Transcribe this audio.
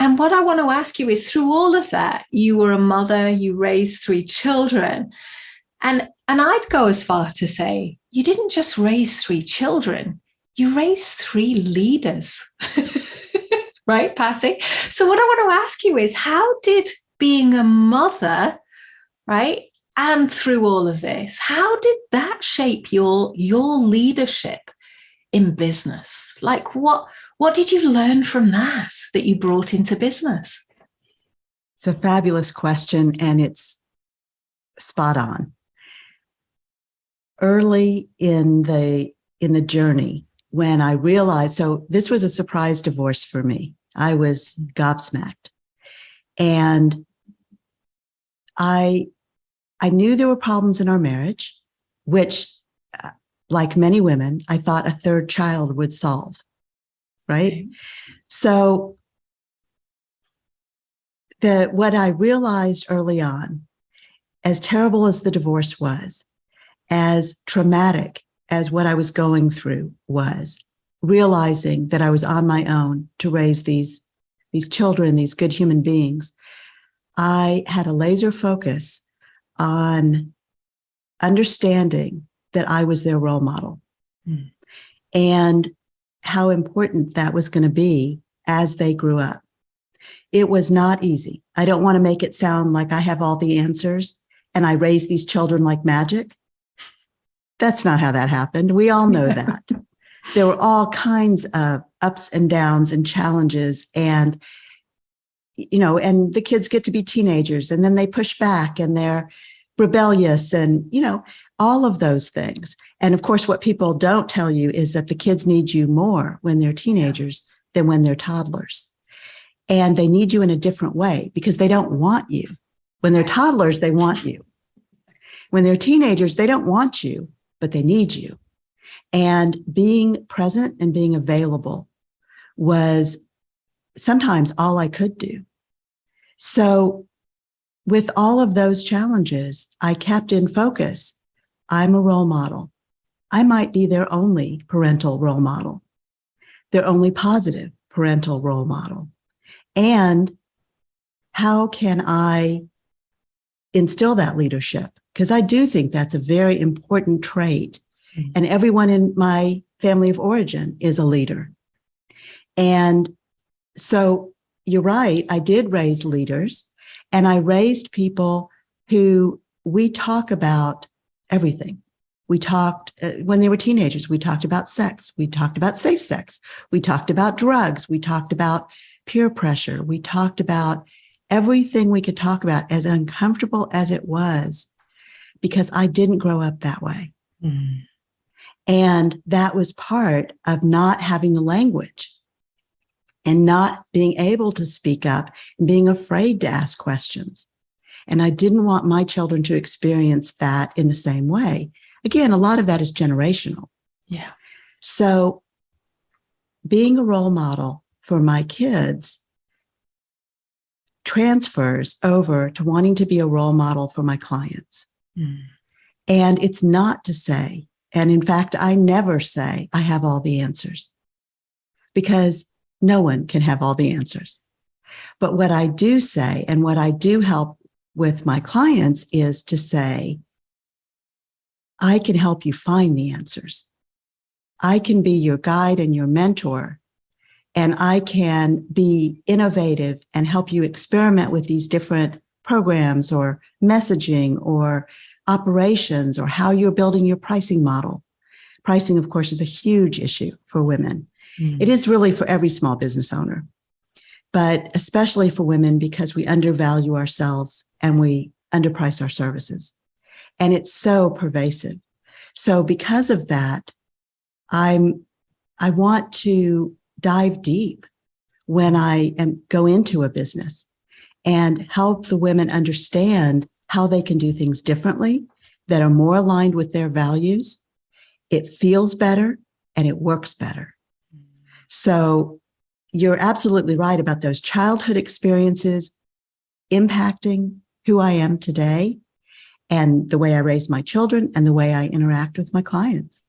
And what I want to ask you is, through all of that, you were a mother, you raised three children. And I'd go as far to say, you didn't just raise three children, you raised three leaders. Right, Patty? So what I want to ask you is, how did being a mother, right, and through all of this, how did that shape your leadership in business? Like, what did you learn from that you brought into business? It's a fabulous question, and it's spot on. Early in the journey, when I realized, so this was a surprise divorce for me. I was gobsmacked. And I knew there were problems in our marriage, which, like many women, I thought a third child would solve, right? Okay. So what I realized early on, as terrible as the divorce was, as traumatic as what I was going through was, realizing that I was on my own to raise these children, these good human beings, I had a laser focus on understanding that I was their role model and how important that was going to be as they grew up. It was not easy. I don't want to make it sound like I have all the answers and I raise these children like magic. That's not how that happened. We all know that. There were all kinds of ups and downs and challenges, and and the kids get to be teenagers, and then they push back and they're rebellious, and all of those things. And of course, what people don't tell you is that the kids need you more when they're teenagers than when they're toddlers. And they need you in a different way because they don't want you. When they're toddlers, they want you. When they're teenagers, they don't want you, but they need you. And being present and being available was sometimes all I could do. So with all of those challenges, I kept in focus. I'm a role model. I might be their only parental role model, their only positive parental role model. And how can I instill that leadership? Because I do think that's a very important trait. And everyone in my family of origin is a leader. And so you're right, I did raise leaders, and I raised people who we talk about everything. We talked, when they were teenagers, we talked about sex. We talked about safe sex. We talked about drugs. We talked about peer pressure. We talked about everything we could talk about, as uncomfortable as it was, because I didn't grow up that way. Mm. And that was part of not having the language and not being able to speak up and being afraid to ask questions. And I didn't want my children to experience that in the same way. Again, a lot of that is generational. Yeah. So being a role model for my kids transfers over to wanting to be a role model for my clients. Mm. And it's not to say, and in fact, I never say I have all the answers, because no one can have all the answers. But what I do say, and what I do help with my clients, is to say, I can help you find the answers. I can be your guide and your mentor, and I can be innovative and help you experiment with these different programs or messaging or operations or how you're building your pricing model. Pricing, of course, is a huge issue for women. Mm. It is really for every small business owner, but especially for women, because we undervalue ourselves and we underprice our services. And it's so pervasive. So because of that, I want to dive deep when I go into a business and help the women understand how they can do things differently that are more aligned with their values. It feels better and it works better. So you're absolutely right about those childhood experiences impacting who I am today and the way I raise my children and the way I interact with my clients.